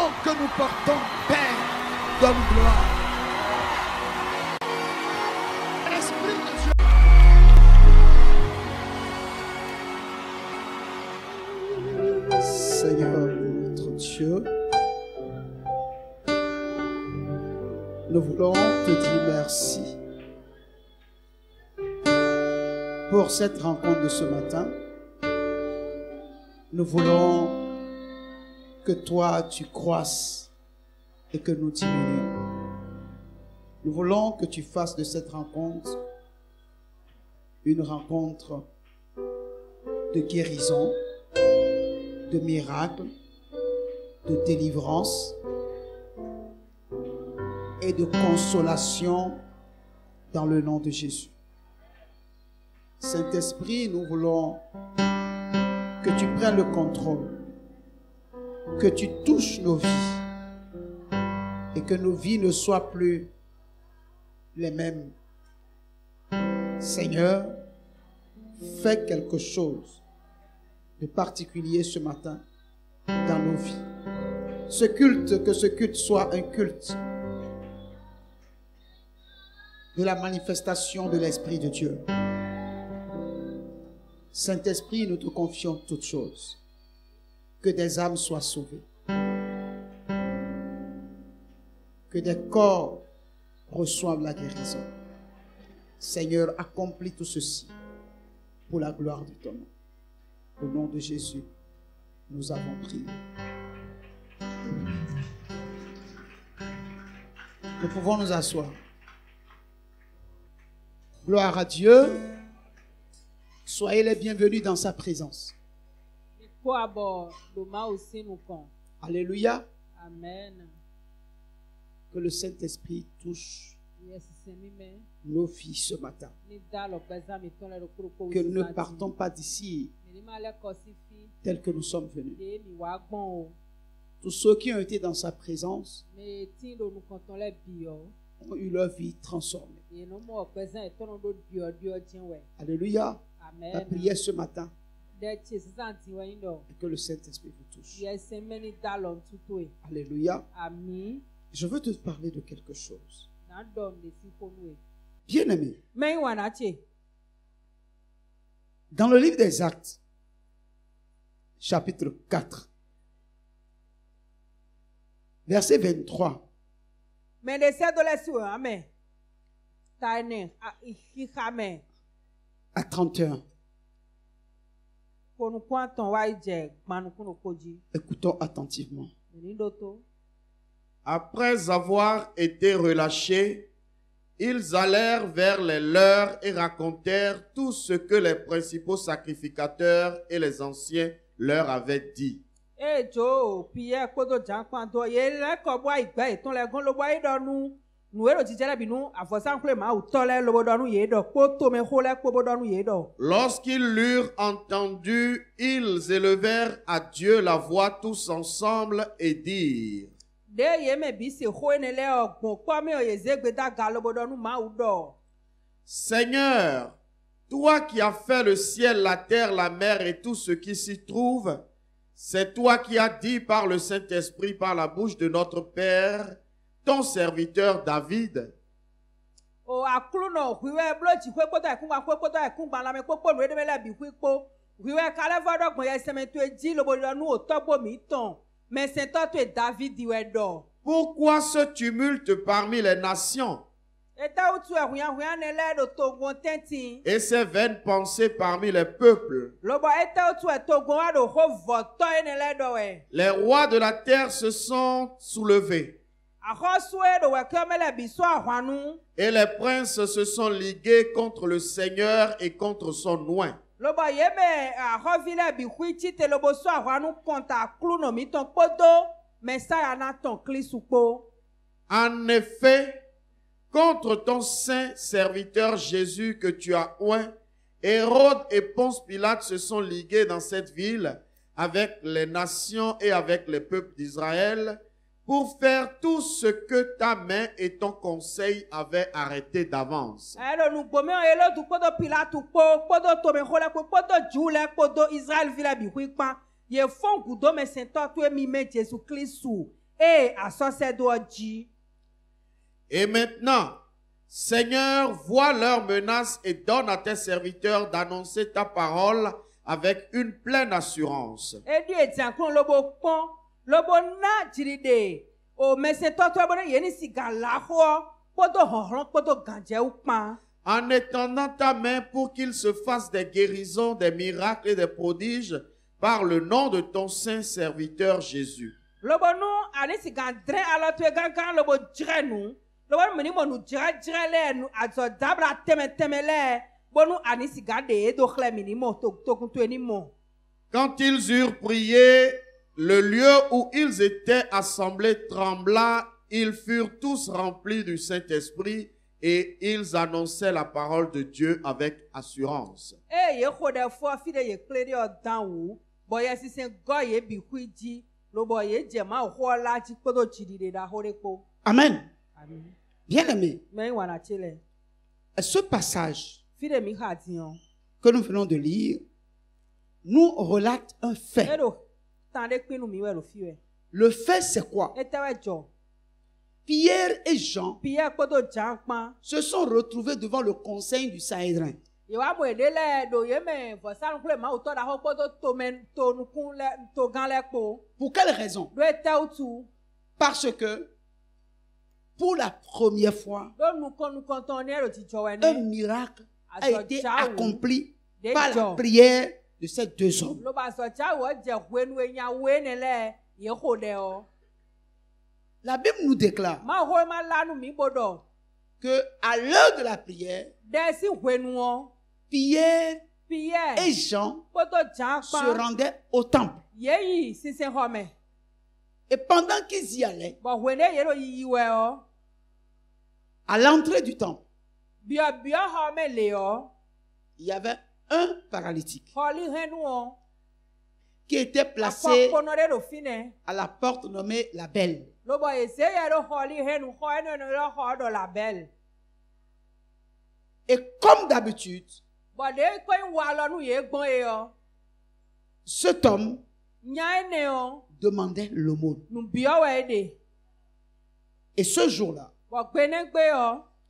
nom que nous portons, Père, donne gloire. Esprit de Dieu. Seigneur notre Dieu, nous voulons te dire merci pour cette rencontre de ce matin. Nous voulons que toi tu croisses et que nous diminuions. Nous voulons que tu fasses de cette rencontre une rencontre de guérison, de miracles, de délivrance et de consolation dans le nom de Jésus. Saint-Esprit, nous voulons que tu prennes le contrôle, que tu touches nos vies et que nos vies ne soient plus les mêmes. Seigneur, fais quelque chose de particulier ce matin dans nos vies. Que ce culte soit un culte de la manifestation de l'Esprit de Dieu. Saint-Esprit, nous te confions toutes choses. Que des âmes soient sauvées. Que des corps reçoivent la guérison. Seigneur, accomplis tout ceci pour la gloire de ton nom. Au nom de Jésus, nous avons prié. Nous pouvons nous asseoir. Gloire à Dieu. Soyez les bienvenus dans sa présence. Alléluia. Amen. Que le Saint-Esprit touche nos vies ce matin. Que nous ne partons pas d'ici tels que nous sommes venus. Tous ceux qui ont été dans sa présence ont eu leur vie transformée. Alléluia. Amen. La prière ce matin. Et que le Saint-Esprit vous touche. Alléluia. Amen. Je veux te parler de quelque chose. Bien-aimé, dans le livre des Actes, chapitre 4, verset 23 à 31. Écoutons attentivement. Après avoir été relâchés, ils allèrent vers les leurs et racontèrent tout ce que les principaux sacrificateurs et les anciens leur avaient dit. Lorsqu'ils l'eurent entendu, ils élevèrent à Dieu la voix tous ensemble et dirent: Seigneur, toi qui as fait le ciel, la terre, la mer et tout ce qui s'y trouve, c'est toi qui as dit par le Saint-Esprit, par la bouche de notre Père, ton serviteur David. Pourquoi ce tumulte parmi les nations et ces vaines pensées parmi les peuples? Les rois de la terre se sont soulevés et les princes se sont ligués contre le Seigneur et contre son oint. En effet, contre ton saint serviteur Jésus que tu as oint, Hérode et Ponce Pilate se sont ligués dans cette ville avec les nations et avec les peuples d'Israël pour faire tout ce que ta main et ton conseil avaient arrêté d'avance. Et maintenant, Seigneur, vois leurs menaces et donne à tes serviteurs d'annoncer ta parole avec une pleine assurance. En étendant ta main pour qu'ils se fassent des guérisons, des miracles et des prodiges par le nom de ton saint serviteur Jésus. Quand ils eurent prié, le lieu où ils étaient assemblés trembla, ils furent tous remplis du Saint-Esprit et ils annonçaient la parole de Dieu avec assurance. Amen. Bien-aimé, ce passage que nous venons de lire nous relate un fait. Le fait, c'est quoi? Pierre et Jean se sont retrouvés devant le conseil du Sanhédrin. Pour quelle raison? Parce que pour la première fois, un miracle a été accompli par la prière de ces deux hommes. La Bible nous déclare que à l'heure de la prière, Pierre et Jean se rendaient au temple. Et pendant qu'ils y allaient, à l'entrée du temple, il y avait un paralytique qui était placé à la porte nommée la Belle. Et comme d'habitude, cet homme demandait l'aumône. Et ce jour-là,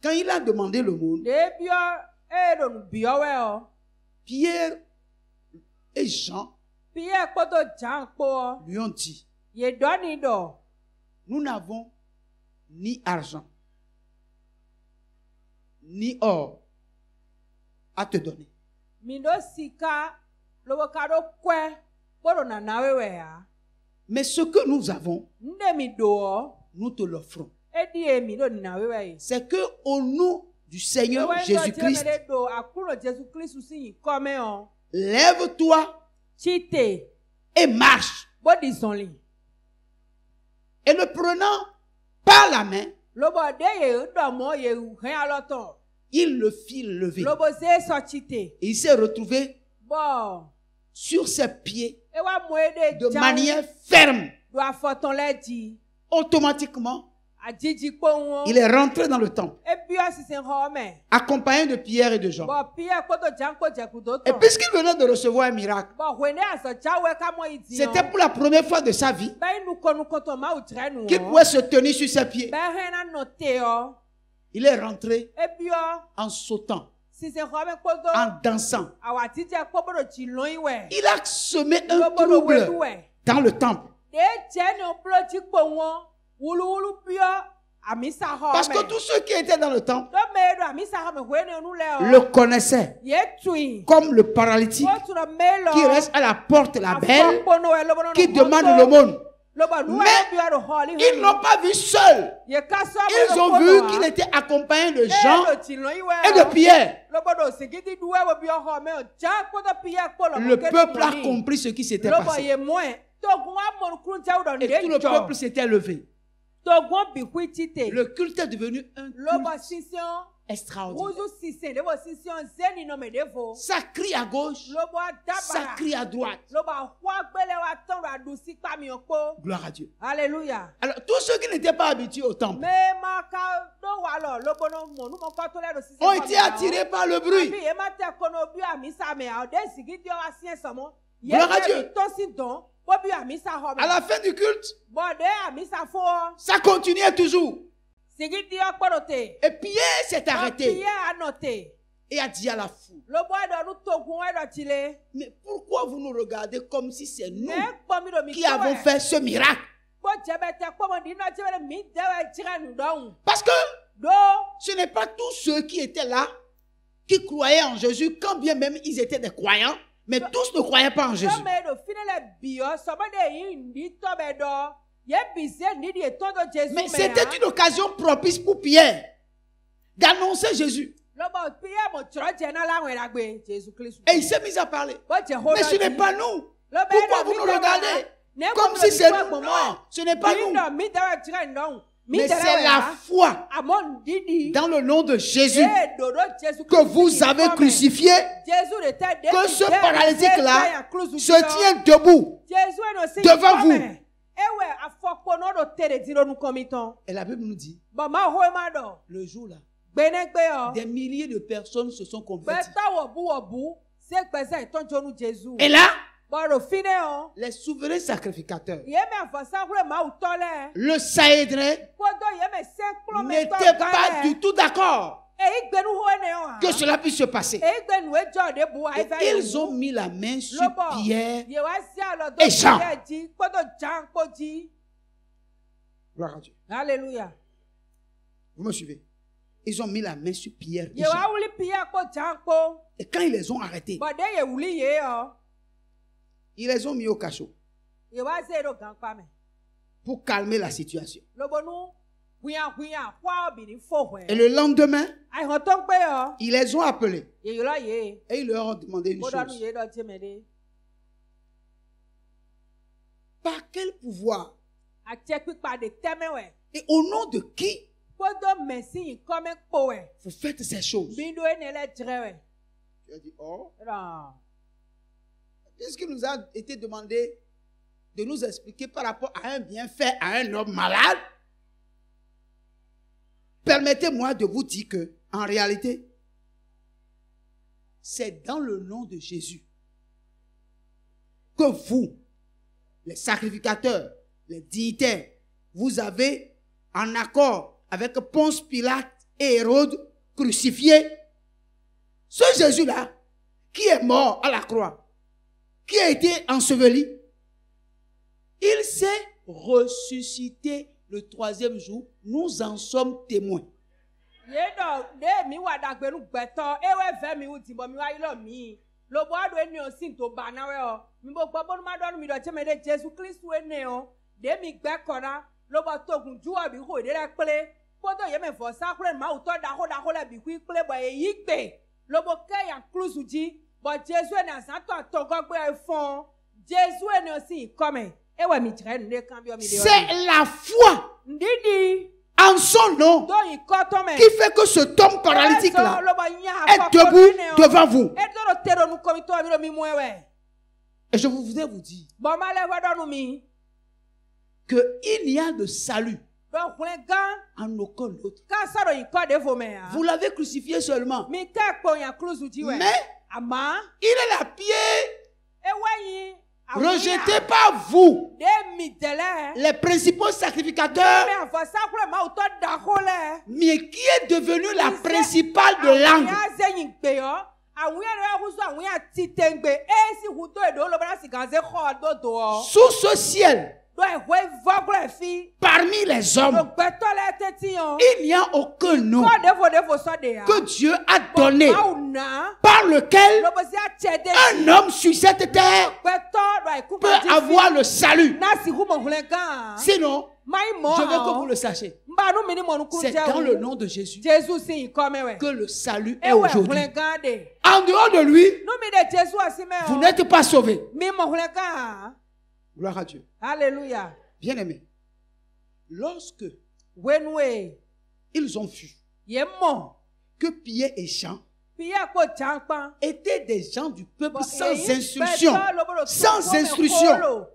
quand il a demandé l'aumône, Pierre et Jean lui ont dit, nous n'avons ni argent, ni or à te donner. Mais ce que nous avons, nous te l'offrons. C'est que au nom du Seigneur Jésus-Christ, lève-toi et marche. Et le prenant par la main, il le fit lever. Et il s'est retrouvé sur ses pieds de manière ferme. Automatiquement, il est rentré dans le temple, accompagné de Pierre et de Jean. Et puisqu'il venait de recevoir un miracle, c'était pour la première fois de sa vie qu'il pouvait se tenir sur ses pieds. Il est rentré en sautant, en dansant. Il a semé un trouble dans le temple. Parce que tous ceux qui étaient dans le temple le connaissaient comme le paralytique qui reste à la porte la Belle, qui demande l'aumône. Mais ils n'ont pas vu seul. Ils ont vu qu'il était accompagné de Jean et de Pierre. Le peuple a compris ce qui s'était passé. Et tout le peuple s'était levé. Le culte est devenu un culte extraordinaire. Ça crie à gauche, ça crie à droite. Gloire à Dieu. Alléluia. Alors, tous ceux qui n'étaient pas habitués au temple ont été attirés par le bruit. Gloire à Dieu. À la fin du culte, ça continuait toujours. Et Pierre s'est arrêté et a dit à la foule, mais pourquoi vous nous regardez comme si c'est nous qui avons fait ce miracle? Parce que ce n'est pas tous ceux qui étaient là qui croyaient en Jésus, quand bien même ils étaient des croyants, mais tous ne croyaient pas en Jésus. Mais c'était une occasion propice pour Pierre d'annoncer Jésus. Et il s'est mis à parler. Mais ce n'est pas nous. Pourquoi vous nous regardez comme si c'est nous? Non, ce n'est pas nous. Mais c'est la foi dans le nom de Jésus que vous avez crucifié, que ce paralytique-là se tient debout devant vous. Et la Bible nous dit, le jour-là, des milliers de personnes se sont converties. Et là, les souverains sacrificateurs, le Sanhédrin, n'étaient pas du tout d'accord que cela puisse se passer. Et ils ont mis la main sur Pierre et Jean. Gloire à Dieu. Alléluia. Vous me suivez? Ils ont mis la main sur Pierre et Jean. Et quand ils les ont arrêtés, ils les ont mis au cachot pour calmer la situation. Et le lendemain, ils les ont appelés et ils leur ont demandé une chose. Par quel pouvoir et au nom de qui vous faites ces choses? Tu as dit, oh, qu'est-ce qui nous a été demandé de nous expliquer par rapport à un bienfait à un homme malade? Permettez-moi de vous dire que, en réalité, c'est dans le nom de Jésus que vous, les sacrificateurs, les dignitaires, vous avez, en accord avec Ponce Pilate et Hérode, crucifié ce Jésus-là, qui est mort à la croix, qui a été enseveli. Il s'est ressuscité le 3e jour. Nous en sommes témoins. C'est la foi en son nom qui fait que ce homme paralytique-là est debout devant vous. Et je voudrais vous dire qu'il n'y a de salut en aucun autre. Vous l'avez crucifié seulement. Mais il est la pierre rejeté par vous, les principaux sacrificateurs, mais qui est devenu la principale de langue. Sous ce ciel, parmi les hommes, il n'y a aucun nom que Dieu a donné par lequel un homme sur cette terre peut avoir le salut. Sinon, je veux que vous le sachiez. C'est dans le nom de Jésus que le salut est aujourd'hui. En dehors de lui, vous n'êtes pas sauvés. Gloire à Dieu. Alléluia. Bien-aimés, lorsque ils ont vu que Pierre et Jean étaient des gens du peuple sans instruction, sans instruction,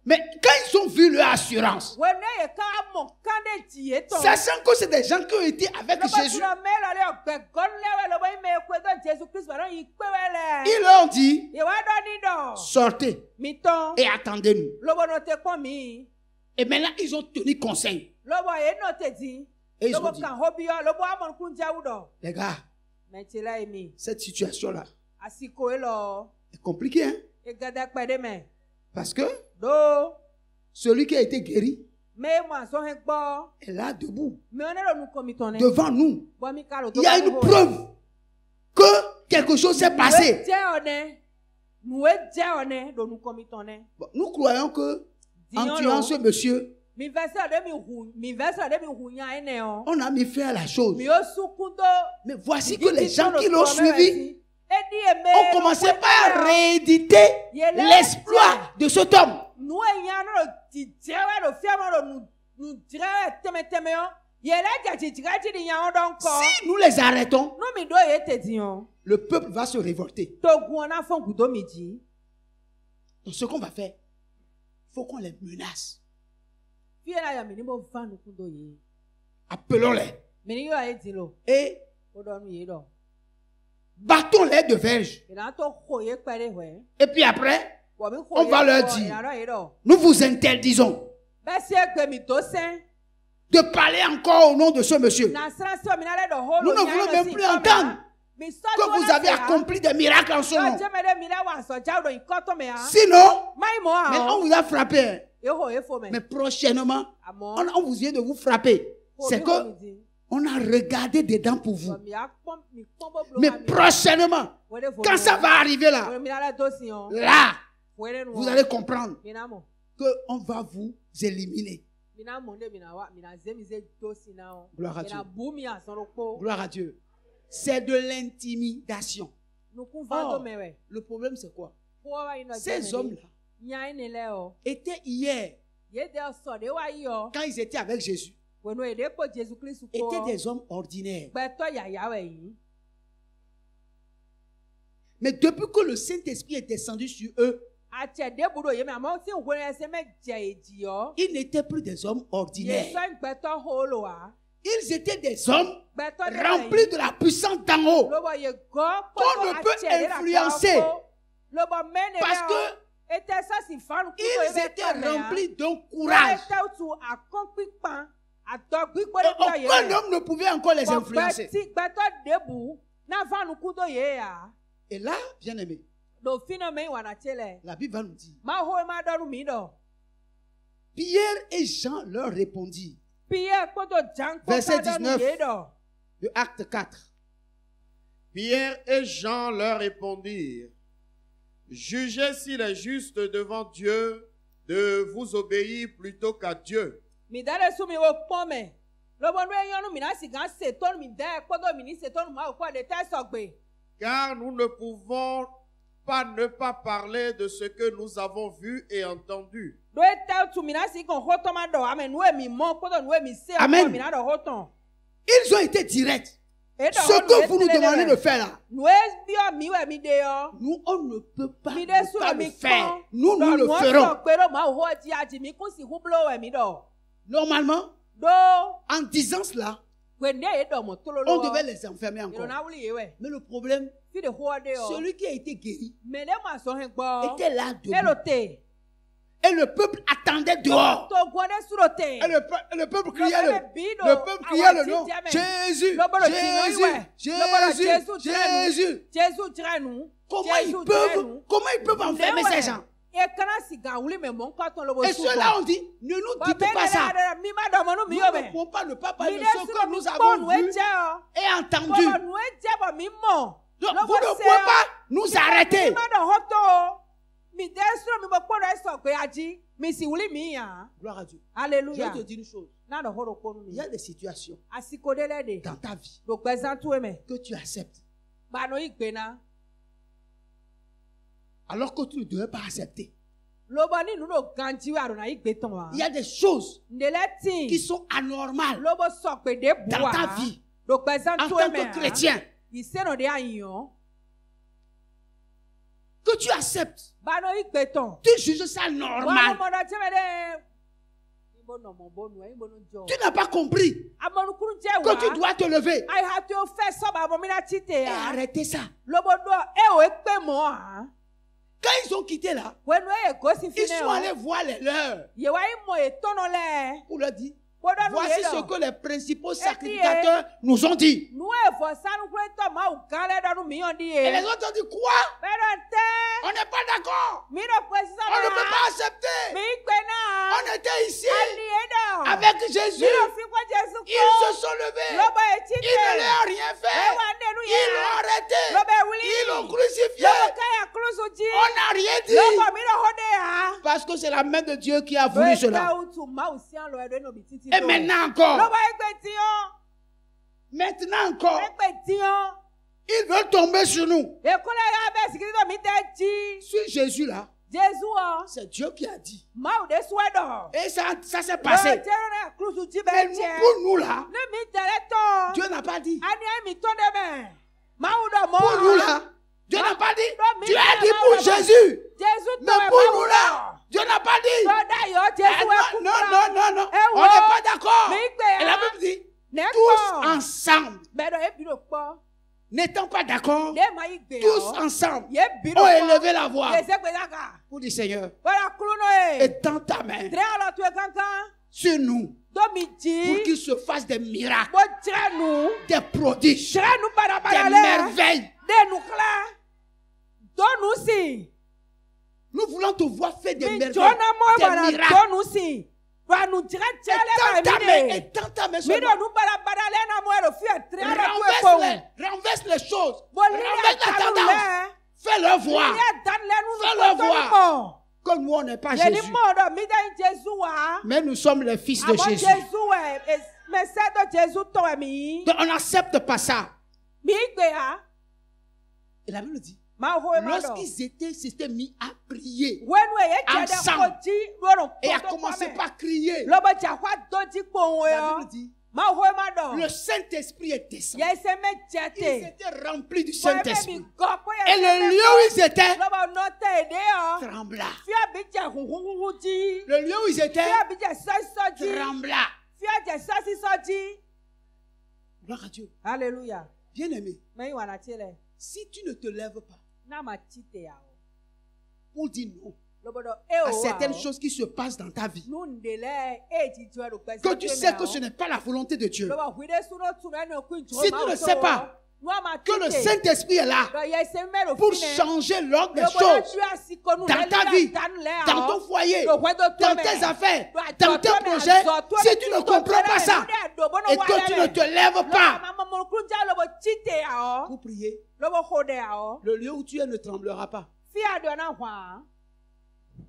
Mais quand ils ont vu leur assurance, sachant que c'est des gens qui ont été avec Jésus, ils leur ont dit, sortez et attendez-nous. Et maintenant, ils ont tenu conseil. Et ils ont dit, les gars, cette situation-là est compliquée, hein? Parce que celui qui a été guéri est là debout, devant nous. Il y a une preuve que quelque chose s'est passé. Bon, nous croyons que en tuant ce monsieur, on a mis fin à la chose. Mais voici que les gens qui l'ont suivi ont commencé par rééditer l'exploit de cet homme. Si nous les arrêtons, le peuple va se révolter. Donc ce qu'on va faire, il faut qu'on les menace. Appelons-les. Et battons-les de verge. Et puis après, on va leur dire, nous vous interdisons de parler encore au nom de ce monsieur. Nous ne voulons même plus entendre que vous avez accompli des miracles en son nom. Sinon, on vous a frappé. Mais prochainement, on vous vient de vous frapper. C'est que on a regardé dedans pour vous. Mais prochainement, quand ça va arriver là, vous allez comprendre qu'on va vous éliminer. Gloire à Dieu. Gloire à Dieu. C'est de l'intimidation. Or, le problème c'est quoi? Ces hommes-là étaient hier, quand ils étaient avec Jésus, étaient des hommes ordinaires. Mais depuis que le Saint-Esprit est descendu sur eux, ils n'étaient plus des hommes ordinaires. Ils étaient des hommes remplis de la puissance d'en haut, qu'on ne peut influencer. Parce que ils étaient remplis d'un courage. Aucun homme ne pouvait encore les influencer. Et là, bien aimé, la Bible va nous dire, Pierre et Jean leur répondirent. Verset 19 de Acte 4. Pierre et Jean leur répondirent, jugez s'il est juste devant Dieu de vous obéir plutôt qu'à Dieu. Car nous ne pouvons pas ne pas parler de ce que nous avons vu et entendu. Amen. Ils ont été directs. Ce que vous nous demandez de faire là, nous, on ne peut pas le faire. Nous le ferons. Normalement, en disant cela, on devait les enfermer encore. Mais le problème, celui qui a été guéri était là debout. Et le peuple attendait dehors. Et le peuple criait le nom. Jésus, Jésus, Jésus, Jésus. Comment ils peuvent enfermer ces gens? Et ceux-là ont dit, ne nous dites pas ça. Nous ne pouvons pas ne pas parler de ce que nous avons vu et entendu. Donc, vous ne pouvez pas nous arrêter. Gloire à Dieu. Alléluia. Je te dis une chose. Il y a des situations dans ta vie que tu acceptes alors que tu ne devais pas accepter. Il y a des choses qui sont anormales dans ta vie en tant que chrétien. que tu acceptes. Bano igbeton. Tu juges ça normal. Tu n'as pas compris que tu dois te lever et arrêter ça. Quand ils ont quitté là, ils sont allés voir les leurs pour leur dire, voici ce que les principaux sacrificateurs nous ont dit. Et les autres ont dit quoi? On n'est pas d'accord. On ne peut pas accepter. On était ici avec Jésus. Ils se sont levés. Ils ne leur ont rien fait. Ils l'ont arrêté. Ils l'ont crucifié. On n'a rien dit. Parce que c'est la main de Dieu qui a voulu cela. Et maintenant encore. Maintenant encore. Ils veulent tomber sur nous. Sur Jésus là. C'est Dieu qui a dit. Et ça s'est passé. Mais pour nous là, Dieu n'a pas dit. Pour nous là, Dieu n'a pas dit. Dieu a dit pour Jésus. Mais pour nous là, Dieu n'a pas dit. Non. On n'est pas d'accord. Et la Bible dit, tous ensemble, n'étant pas d'accord, tous ensemble ont élevé la voix pour dire Seigneur, étends ta main sur nous pour qu'il se fasse des miracles, des prodiges, des merveilles. Nous voulons te voir faire des merveilles, des miracles. Étends ta main sur nous. Renverse les choses. Renverse la tendance. Fais-le voir. Fais-le voir. Que nous, on n'est pas Jésus. Mais nous sommes les fils de Jésus. Donc, on n'accepte pas ça. Et la Bible dit, lorsqu'ils s'étaient mis à prier ensemble et à commencer par crier, la Bible dit, le Saint-Esprit est descendu. Ils étaient remplis du Saint-Esprit. Et le lieu où ils étaient trembla. Le lieu où ils étaient trembla. Gloire à Dieu. Alléluia. Bien-aimé, si tu ne te lèves pas pour dire non à certaines choses qui se passent dans ta vie, que tu sais que ce n'est pas la volonté de Dieu, si tu ne sais pas que le Saint-Esprit est là pour changer l'ordre des choses dans ta vie, dans ton foyer, dans tes affaires, dans tes projets, si tu ne comprends pas ça et que tu ne te lèves pas pour prier, le lieu où tu es ne tremblera pas.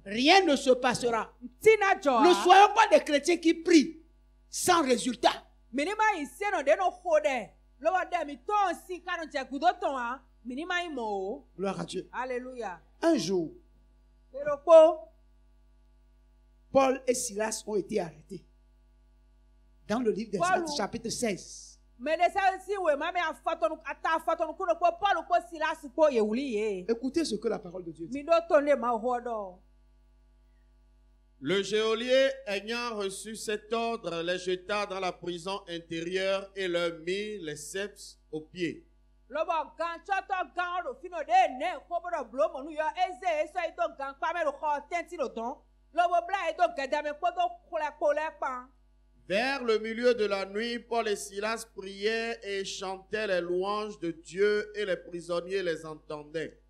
Rien ne se passera. Ne soyons pas des chrétiens qui prient sans résultat. Gloire à Dieu. Alléluia. Un jour, Paul et Silas ont été arrêtés. Dans le livre des Actes, chapitre 16. Écoutez ce que la parole de Dieu dit. Le geôlier, ayant reçu cet ordre, les jeta dans la prison intérieure et leur mit les ceps aux pieds. Vers le milieu de la nuit, Paul et Silas priaient et chantaient les louanges de Dieu et les prisonniers les entendaient.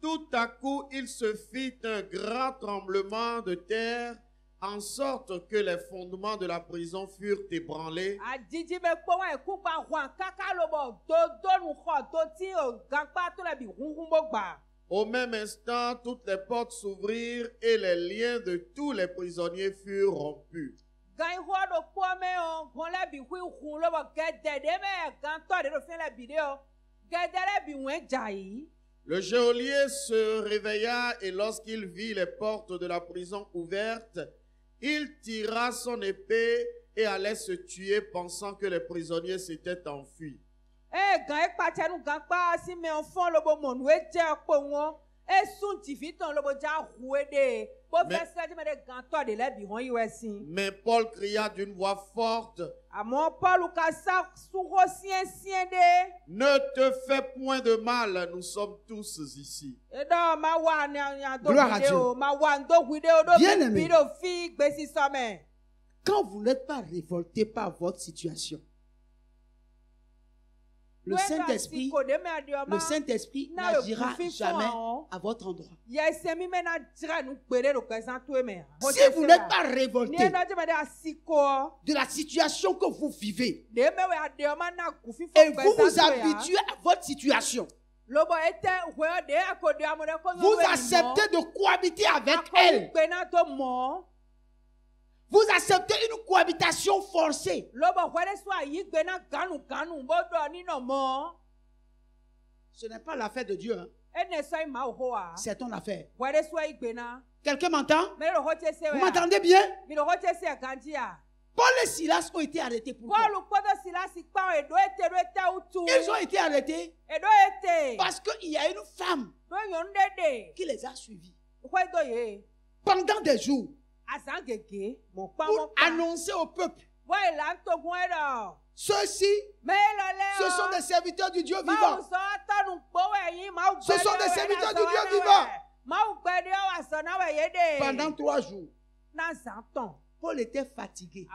Tout à coup, il se fit un grand tremblement de terre, en sorte que les fondements de la prison furent ébranlés. Au même instant, toutes les portes s'ouvrirent et les liens de tous les prisonniers furent rompus. Le geôlier se réveilla et lorsqu'il vit les portes de la prison ouvertes, il tira son épée et allait se tuer pensant que les prisonniers s'étaient enfuis. Mais Paul cria d'une voix forte, ne te fais point de mal, nous sommes tous ici. Gloire à Dieu. Bien-aimé, quand vous n'êtes pas révolté par votre situation, le Saint-Esprit n'agira jamais à votre endroit. Si vous n'êtes pas révolté de la situation que vous vivez et vous vous habituez à votre situation, vous acceptez de cohabiter avec elle. Vous acceptez une cohabitation forcée. Ce n'est pas l'affaire de Dieu. Hein. C'est ton affaire. Quelqu'un m'entend? Vous m'entendez bien? Paul et Silas ont été arrêtés. Pourquoi? Ils ont été arrêtés parce qu'il y a une femme qui les a suivis pendant des jours pour annoncer au peuple. Ceux-ci, ce sont des serviteurs du Dieu vivant. Ce sont des serviteurs du Dieu vivant. Pendant 3 jours, Paul était fatigué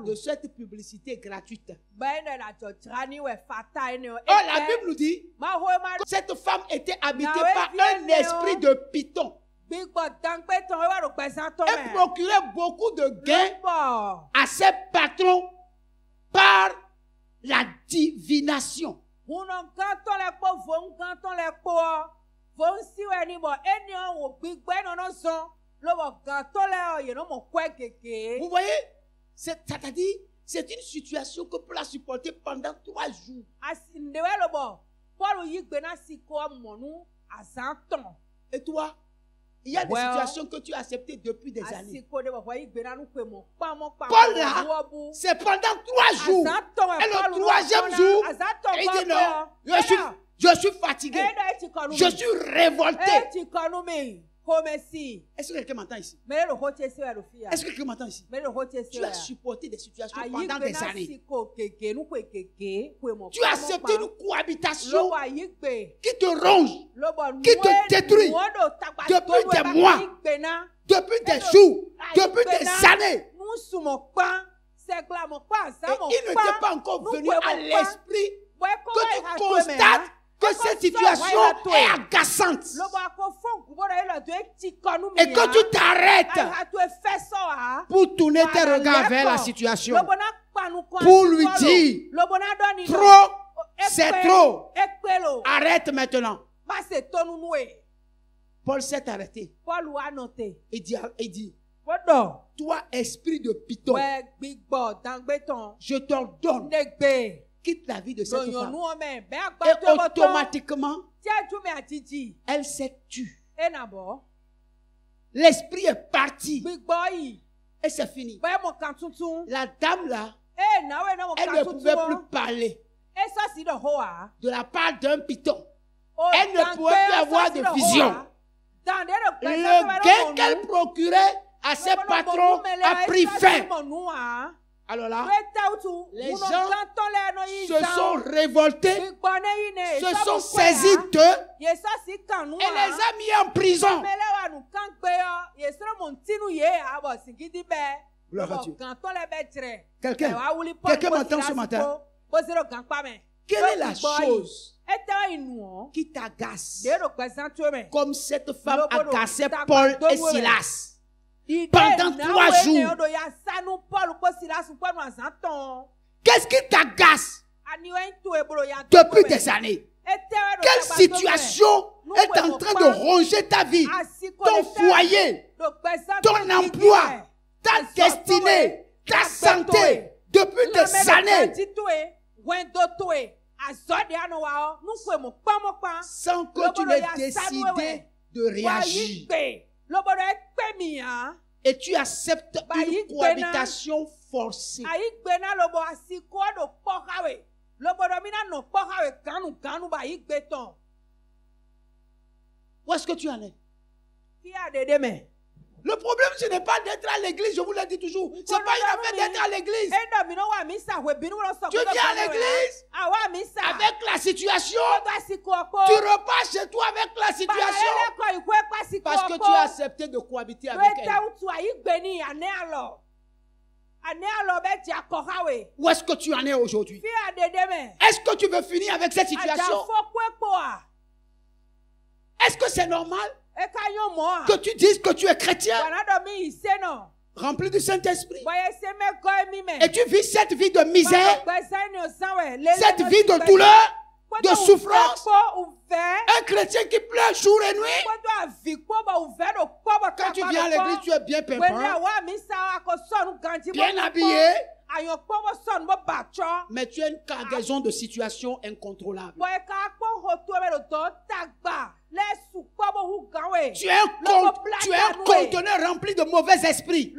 de cette publicité gratuite. La Bible nous dit que cette femme était habitée par un esprit de python. Elle procurait beaucoup de gains à ses patrons par la divination. Vous voyez, c'est-à-dire, c'est une situation que Paul a supportée pendant 3 jours. Et toi, il y a des situations que tu as acceptées depuis des années. Paul là, c'est pendant 3 jours. Et le 3e jour, il dit non, je suis fatigué. Je suis révolté. Est-ce que quelqu'un m'entend ici? Est-ce que quelqu'un m'entend ici? Tu as supporté des situations pendant des années. Tu as accepté une cohabitation qui te ronge, qui te détruit depuis des mois, depuis des jours, depuis des années. Et il ne t'est pas encore venu à l'esprit que tu constates que cette situation est agaçante et que tu t'arrêtes pour tourner tes regards vers la situation, pour lui dire trop, c'est trop, arrête maintenant. Paul s'est arrêté et dit toi esprit de python, je t'ordonne, quitte la vie de cette femme. Et automatiquement, elle s'est tue. L'esprit est parti. Et c'est fini. La dame là, elle ne pouvait plus parler de la part d'un python. Elle ne pouvait plus avoir de vision. Le gain qu'elle procurait à ses patrons a pris fin. Alors là, les gens se sont révoltés, se sont saisis d'eux et les a mis en prison. Gloire à Dieu. Quelqu'un m'entend ce matin? Quelle est la chose qui t'agace comme cette femme agaçait Paul et Silas? Pendant 3 jours. Qu'est-ce qui t'agace depuis des années? Quelle situation est en train de ronger ta vie, ton foyer, ton emploi, ta destinée, ta santé depuis des années? Sans que tu n'aies décidé de réagir. et tu acceptes une cohabitation forcée. Où est-ce que tu en es? Le problème, ce n'est pas d'être à l'église, je vous l'ai dit toujours. Ce n'est pas une affaire d'être à l'église. Tu viens à l'église avec la situation. Tu repars chez toi avec la situation. Parce que tu as accepté de cohabiter avec elle. Où est-ce que tu en es aujourd'hui? Est-ce que tu veux finir avec cette situation? Est-ce que c'est normal que tu dises que tu es chrétien, rempli du Saint-Esprit, et tu vis cette vie de misère, cette vie de douleur, de souffrance? Un chrétien qui pleure jour et nuit. Quand tu viens à l'église, tu es bien pimpant, bien habillé, mais tu as une cargaison de situations incontrôlables. Tu es un conteneur rempli de mauvais esprits.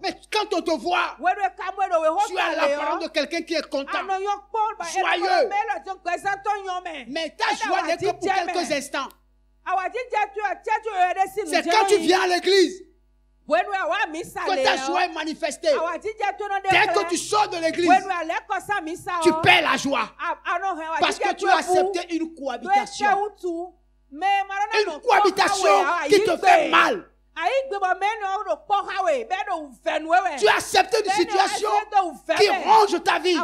Mais quand on te voit, tu as l'apparence de quelqu'un qui est content, joyeux. Mais ta joie n'est que pour quelques instants. C'est quand tu viens à l'église que ta joie est manifestée. Dès que tu sors de l'église, tu perds la joie. Parce que tu as accepté une cohabitation. Une cohabitation qui te fait mal. Tu as accepté une situation qui ronge ta vie.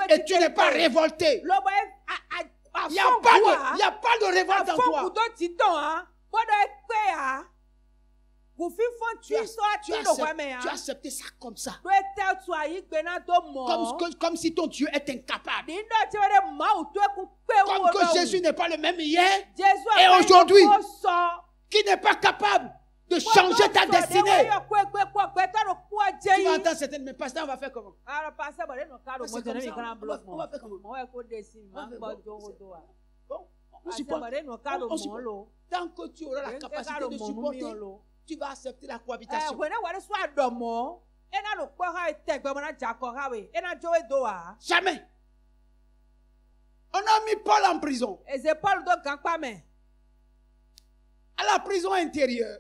Et tu n'es pas révolté. Il n'y a pas de révolte en toi. Tu as accepté ça comme ça. Comme si ton Dieu est incapable. Comme que Jésus n'est pas le même hier et aujourd'hui. Qui n'est pas capable de changer ta destinée. Tu vas entendre certaines, mais pasteur, on va faire comment? On va faire comment? On supporte. Tant que tu auras la capacité de supporter, tu vas accepter la cohabitation. Jamais. On a mis Paul en prison. À la prison intérieure.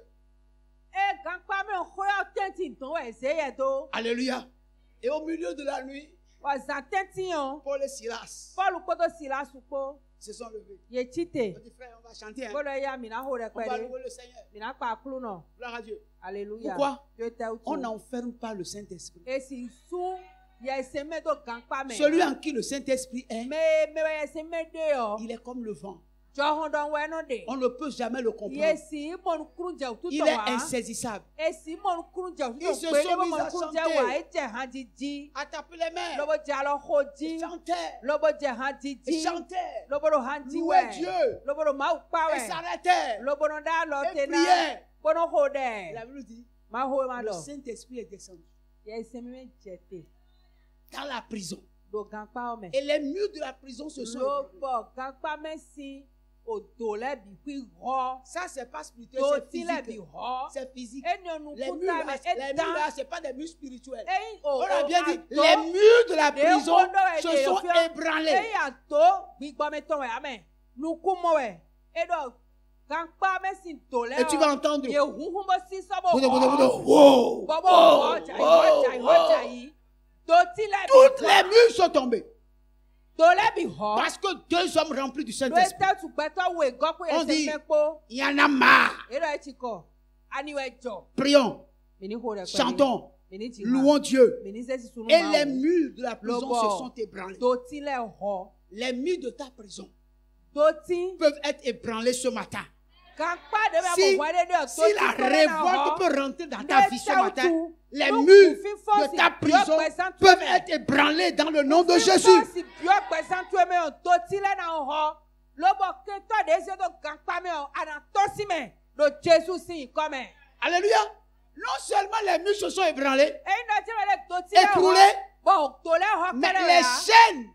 Alléluia. Et au milieu de la nuit, Paul et Silas se sont levés. On dit, frère, on va chanter. On va louer le Seigneur. Gloire à Dieu. Alléluia. Pourquoi? On n'enferme pas le Saint-Esprit. Celui en qui le Saint-Esprit est, il est comme le vent. On ne peut jamais le comprendre. Il est insaisissable. Ils se sont mis à chanter, à taper les mains. Ils chantaient. Ils chantaient. Louaient Dieu. Ils s'arrêtaient. Ils priaient. La Bible dit, le Saint-Esprit est descendu dans la prison. Et les murs de la prison se sont ébranlés. Ça, c'est pas spirituel, c'est physique. C'est physique. Les murs là, c'est pas des murs spirituels. On a bien dit, les murs de la prison se sont ébranlés. Et tu vas entendre. Toutes les murs sont tombées. Parce que deux hommes remplis du Saint-Esprit. On dit, il y en a marre. Prions, chantons, louons Dieu. Et les murs de la prison se sont ébranlés. Les murs de ta prison peuvent être ébranlés ce matin. Si la révolte peut rentrer dans ta vie ce matin, les murs de ta prison peuvent être ébranlés dans le nom de Jésus. Alléluia. Non seulement les murs se sont ébranlés, écroulés, mais les chaînes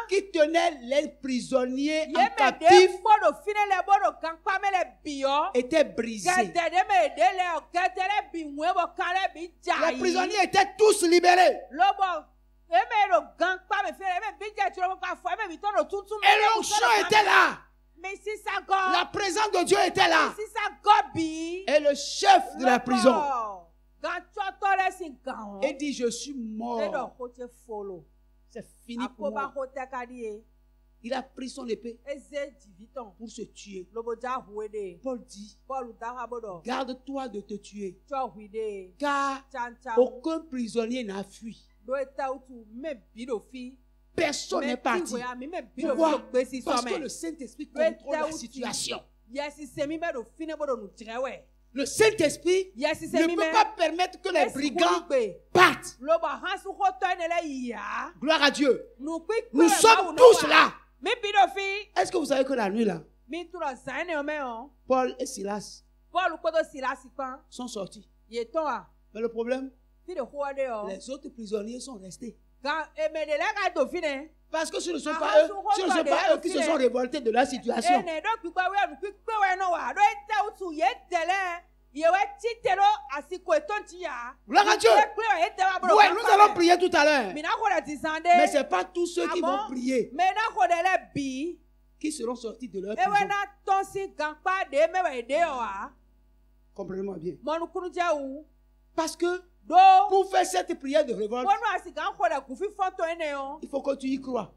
qui tenait les prisonniers en captif était brisé. Les prisonniers étaient tous libérés. Et l'onction était là. La présence de Dieu était là. Et le chef de la prison, il dit, je suis mort. C'est fini pour moi. Il a pris son épée pour se tuer. Paul dit, garde-toi de te tuer, car aucun prisonnier n'a fui. Personne n'est parti. Pourquoi? Parce que le Saint-Esprit contrôle la situation. Le Saint-Esprit ne peut pas permettre que les brigands partent. Gloire à Dieu. Nous sommes tous là. Est-ce que vous savez que la nuit là, Paul et Silas sont sortis. Mais le problème, les autres prisonniers sont restés. Parce que ce ne sont pas eux, qui se sont révoltés de la situation. Gloire à Dieu. Oui, nous allons prier tout à l'heure. Mais ce n'est pas tous ceux qui vont prier qui seront sortis de leur prison. Comprenez-moi bien. Parce que pour faire cette prière de révolte, il faut que tu y crois.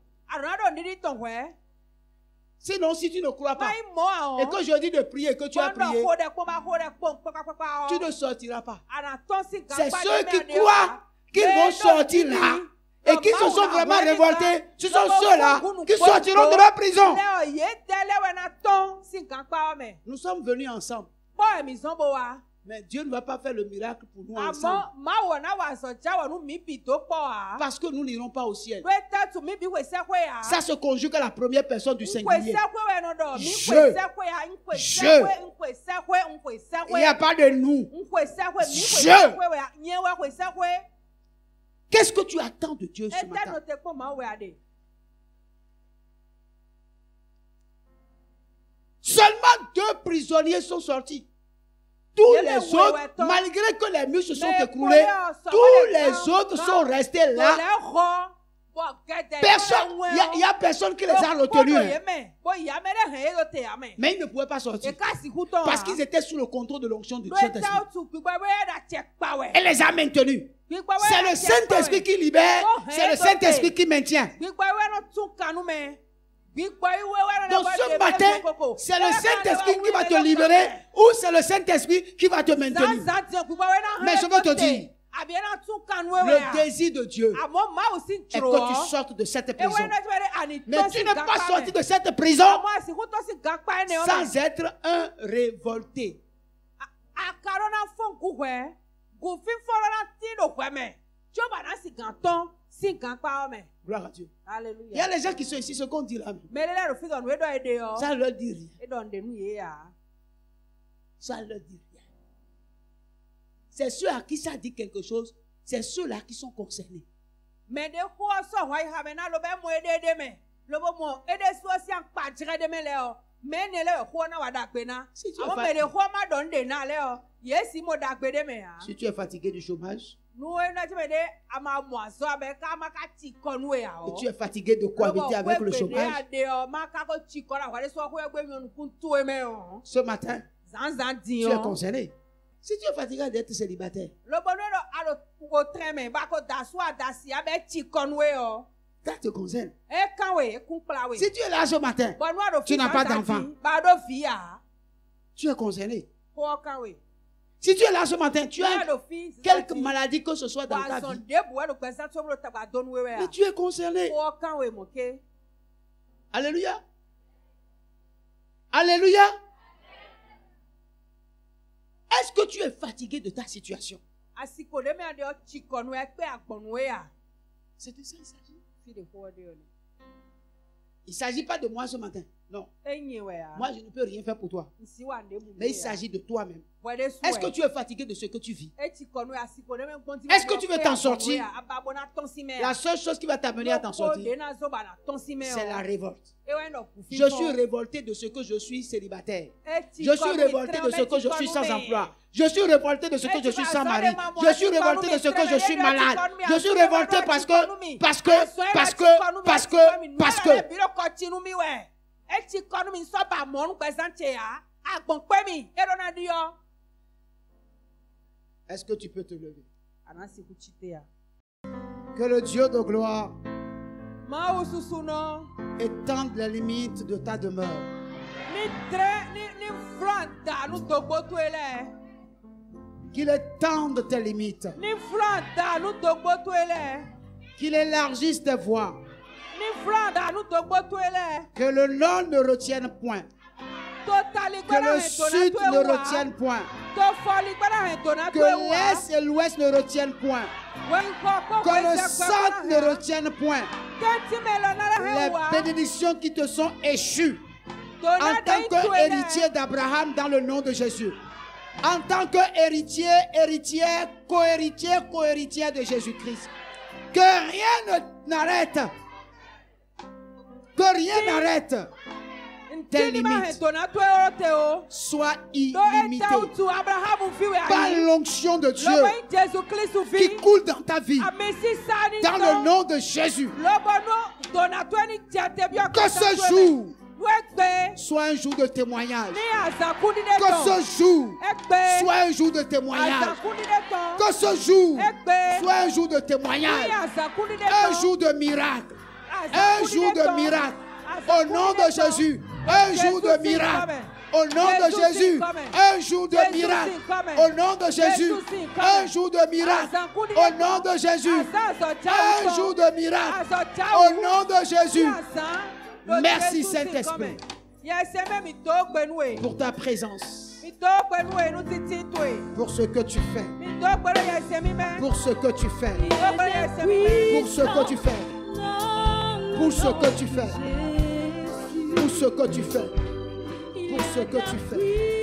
Sinon, si tu ne crois pas, et que je dis de prier, que tu as prié, tu ne sortiras pas. C'est ceux qui croient qu'ils vont sortir là, et qui se sont vraiment révoltés, ce sont ceux-là qui sortiront de leur prison. Nous sommes venus ensemble. Mais Dieu ne va pas faire le miracle pour nous ensemble. Parce que nous n'irons pas au ciel. Ça se conjugue à la première personne du singulier. Il n'y a pas de nous. Qu'est-ce que tu attends de Dieu ce matin? Seulement 2 prisonniers sont sortis. Tous les autres, malgré que les murs se sont écroulés, tous les autres sont restés là. Personne, il n'y a personne qui les a retenus. Mais ils ne pouvaient pas sortir. Parce qu'ils étaient sous le contrôle de l'onction du Saint-Esprit. Elle les a maintenus. C'est le Saint-Esprit qui libère, c'est le Saint-Esprit qui maintient. Donc ce matin, c'est le Saint-Esprit qui va te libérer ou c'est le Saint-Esprit qui va te maintenir. Mais je veux te dire, le désir de Dieu est que tu sortes de cette prison. Mais tu n'es pas sorti de cette prison sans être un révolté. Gloire à Dieu. Alléluia. Il y a les gens qui sont ici, ce qu'on dit là. Ça ne leur dit rien. Ça ne leur dit rien. C'est ceux à qui ça dit quelque chose, c'est ceux-là qui sont concernés. Si tu es fatigué du chômage, et tu es fatigué de cohabiter avec le chômage, ce matin, tu es concerné. Si tu es fatigué d'être célibataire, ça te concerne. Si tu es là ce matin, tu n'as pas d'enfant, tu es concerné. Si tu es là ce matin, tu as quelque maladie que ce soit dans ta vie, mais tu es concerné. Alléluia. Alléluia. Est-ce que tu es fatigué de ta situation? C'est de ça il s'agit. Il ne s'agit pas de moi ce matin. Non. Moi, je ne peux rien faire pour toi. Mais il s'agit de toi-même. Est-ce que tu es fatigué de ce que tu vis? Est-ce que tu veux t'en sortir? La seule chose qui va t'amener à t'en sortir, c'est la révolte. Je suis révolté de ce que je suis célibataire. Je suis révolté de ce que je suis sans emploi. Je suis révolté de ce que je suis sans mari. Je suis révolté de ce que je suis malade. Je suis révolté parce que. Est-ce que tu peux te lever? Que le Dieu de gloire étende les limites de ta demeure. Qu'il étende tes limites. Qu'il élargisse tes voies. Que le nord ne retienne point. Que le sud ne retienne point. Que l'est et l'ouest ne retiennent point. Que le centre ne retienne point. Les bénédictions qui te sont échues en tant qu'héritier d'Abraham dans le nom de Jésus. En tant qu'héritier, héritière, co-héritière de Jésus-Christ. Que rien n'arrête. Que rien n'arrête. Tes limites soient illimitées par l'onction de Dieu qui coule dans ta vie. Dans le nom de Jésus. Que ce jour soit un jour de témoignage. Que ce jour soit un jour de témoignage. Que ce jour soit un jour de témoignage. Un jour de miracle. Un jour de miracle. Au nom de Jésus. Un jour de miracle. Au nom de Jésus. Un jour de miracle. Au nom de Jésus. Un jour de miracle. Au nom de Jésus. Un jour de miracle. Au nom de Jésus. Merci Saint-Esprit pour ta présence, pour ce que tu fais, pour ce que tu fais, pour ce que tu fais, pour ce que tu fais, pour ce que tu fais, pour ce que tu fais.